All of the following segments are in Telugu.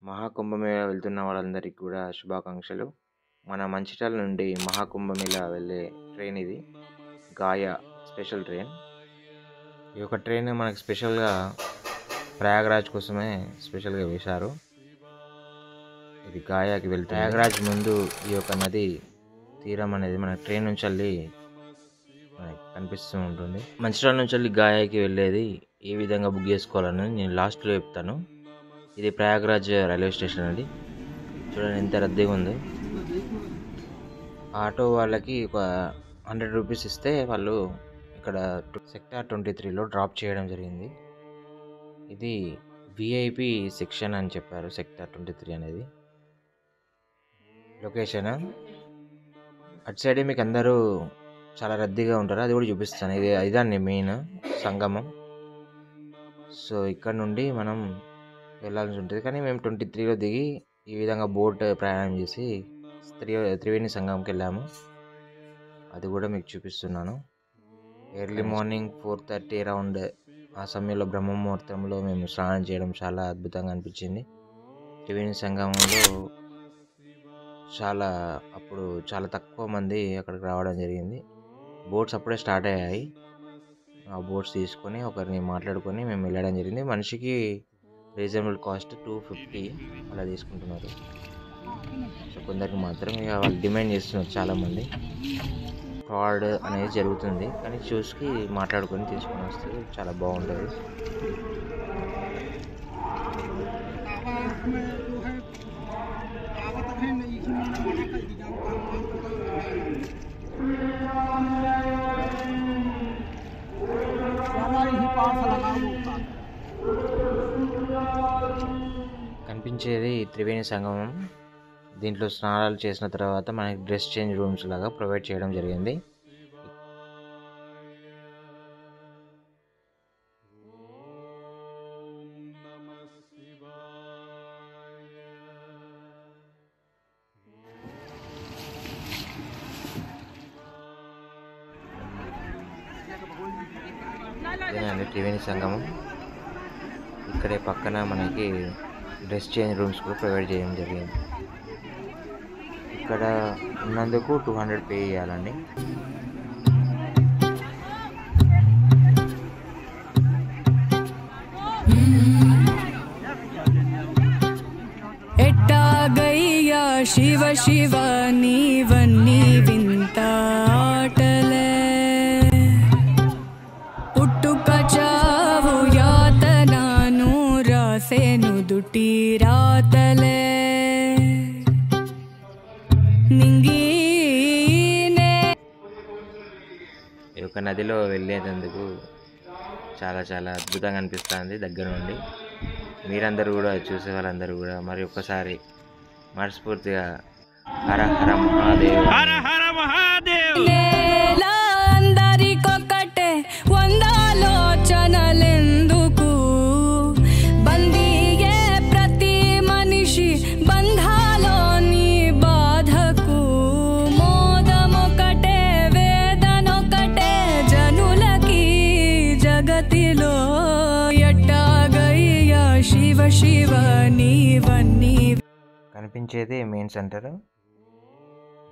మహాకుంభమేళా వెళ్తున్న వాళ్ళందరికీ కూడా శుభాకాంక్షలు. మన మంచిర్యాల నుండి మహాకుంభమేళా వెళ్ళే ట్రైన్ ఇది, గాయా స్పెషల్ ట్రైన్. ఈ యొక్క ట్రైన్ మనకు స్పెషల్గా ప్రయాగరాజ్ కోసమే స్పెషల్గా వేశారు. ఇది గాయాకి వెళ్తే ప్రయాగరాజ్ ముందు ఈ యొక్క నది తీరం అనేది మన ట్రైన్ నుంచి వెళ్ళి మనకి కనిపిస్తూ ఉంటుంది. మంచిర్యాల నుంచి వెళ్ళి గాయాకి వెళ్ళేది ఏ విధంగా బుక్ చేసుకోవాలని నేను లాస్ట్లో చెప్తాను. ఇది ప్రయాగరాజ్ రైల్వే స్టేషన్ అండి. చూడండి ఎంత రద్దీగా ఉంది. ఆటో వాళ్ళకి ఒక 100 రూపీస్ ఇస్తే వాళ్ళు ఇక్కడ సెక్టార్ 23లో డ్రాప్ చేయడం జరిగింది. ఇది విఐపి సెక్షన్ అని చెప్పారు. సెక్టార్ 23 అనేది లొకేషన్. అటు సైడే మీకు అందరూ చాలా రద్దీగా ఉంటారు, అది కూడా చూపిస్తాను. ఇదాన్ని మెయిన్ సంగమం. సో ఇక్కడ నుండి మనం వెళ్ళాల్సి ఉంటుంది, కానీ మేము 23లో దిగి ఈ విధంగా బోట్ ప్రయాణం చేసి త్రివేణి సంగమంకి వెళ్ళాము. అది కూడా మీకు చూపిస్తున్నాను. ఎర్లీ మార్నింగ్ 4:30 అరౌండ్ ఆ సమయంలో బ్రహ్మముహూర్తంలో మేము స్నానం చేయడం చాలా అద్భుతంగా అనిపించింది. త్రివేణి సంగమంలో అప్పుడు చాలా తక్కువ మంది అక్కడికి రావడం జరిగింది. బోట్స్ అప్పుడే స్టార్ట్ అయ్యాయి. ఆ బోట్స్ తీసుకొని ఒకరిని మాట్లాడుకొని మేము వెళ్ళడం జరిగింది. మనిషికి రీజనబుల్ కాస్ట్ 250 అలా తీసుకుంటున్నారు. సో కొందరికి మాత్రం ఇక వాళ్ళు డిమాండ్ చేస్తున్నారు చాలామంది. ఫ్రాడ్ అనేది జరుగుతుంది, కానీ చూసి మాట్లాడుకొని తీసుకొని వస్తే చాలా బాగుంటుంది. కనిపించేది త్రివేణి సంగమం. దీంట్లో స్నానాలు చేసిన తర్వాత మనకి డ్రెస్ చేంజ్ రూమ్స్ లాగా ప్రొవైడ్ చేయడం జరిగింది. ఇదేనండి త్రివేణి సంగమం. ఇక్కడే పక్కన మనకి డ్రెస్ చేంజ్ రూమ్స్ కూడా ప్రొవైడ్ చేయడం జరిగింది. ఇక్కడ ఉన్నందుకు 200 పే చేయాలండి. ఎట్టాగయ్యా శివ శివ నీవన్నీ వింత ఆటలే, పుట్టుక చావు యాతనాను రాసేను దుటి రాతలే, ఈ యొక్క నదిలో వెళ్ళేందుకు చాలా చాలా అద్భుతంగా అనిపిస్తుంది దగ్గర నుండి. మీరందరూ కూడా చూసే వాళ్ళందరూ కూడా మరి ఒక్కసారి మనస్ఫూర్తిగా హర హర మహాదేవ్, హర హర మహాదేవ్. అందరికొకటే వందాలోచనలెందుకు, బందీయే ప్రతి మనిషి బంధాలోని బాధకు, మోదమొకటే వేదనొకటే జనులకి జగతిలో, ఎట్టాగయ్యా శివ శివ నీవన్నీ. కనిపించేది మెయిన్ సెంటర్.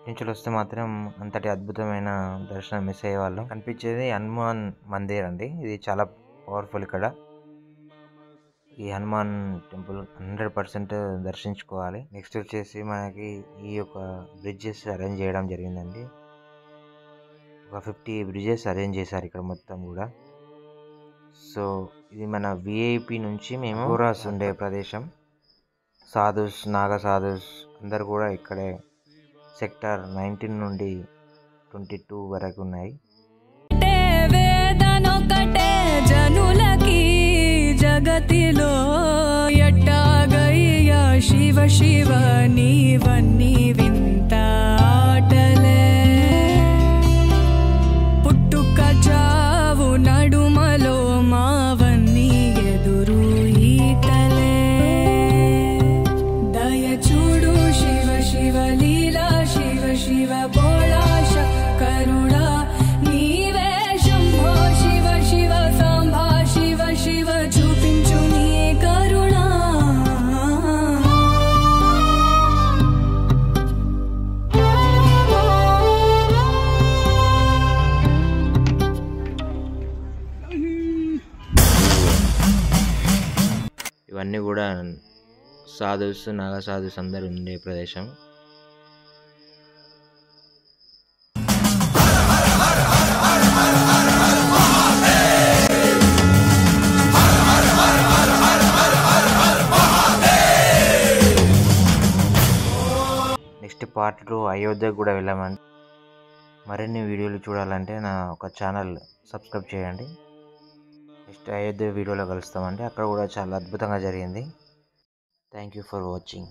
నుంచి వస్తే మాత్రం అంతటి అద్భుతమైన దర్శనం మిస్ అయ్యేవాళ్ళం. కనిపించేది హనుమాన్ మందిర్ అండి. ఇది చాలా పవర్ఫుల్. ఇక్కడ ఈ హనుమాన్ టెంపుల్ 100% దర్శించుకోవాలి. నెక్స్ట్ వచ్చేసి మనకి ఈ యొక్క బ్రిడ్జెస్ అరేంజ్ చేయడం జరిగిందండి. ఒక 50 బ్రిడ్జెస్ అరేంజ్ చేశారు ఇక్కడ మొత్తం కూడా. సో ఇది మన విఐపి నుంచి మేము టూరాస్ ఉండే ప్రదేశం. సాధుస్, నాగ సాధుస్ అందరు కూడా ఇక్కడే సెక్టార్ 19 నుండి 22 వరకు ఉన్నాయి. వేదనొకటే జనులకి జగతిలో, ఎట్టాగయ్యా శివ శివ నీవన్నీ వింత ఆటలే, పుట్టుక చావు నడుమలో మావన్నీ ఎదురు ఈతలే, దయచూడు శివ శివ లీలా, శివ శివ బోళా కరుణా, నీవే శంభో శివ శివ సాంబా, శివ శివ చూపించు నీ కరుణా. ఇవన్నీ కూడా సాధుస్ నాగా సాధుస్ అందరు ఉండే ప్రదేశం. నెక్స్ట్ పార్ట్ 2 అయోధ్యకు కూడా వెళ్ళామండి. మరిన్ని వీడియోలు చూడాలంటే నా ఒక ఛానల్ సబ్స్క్రైబ్ చేయండి. నెక్స్ట్ అయోధ్య వీడియోలో కలుస్తామండి. అక్కడ కూడా చాలా అద్భుతంగా జరిగింది. Thank you for watching.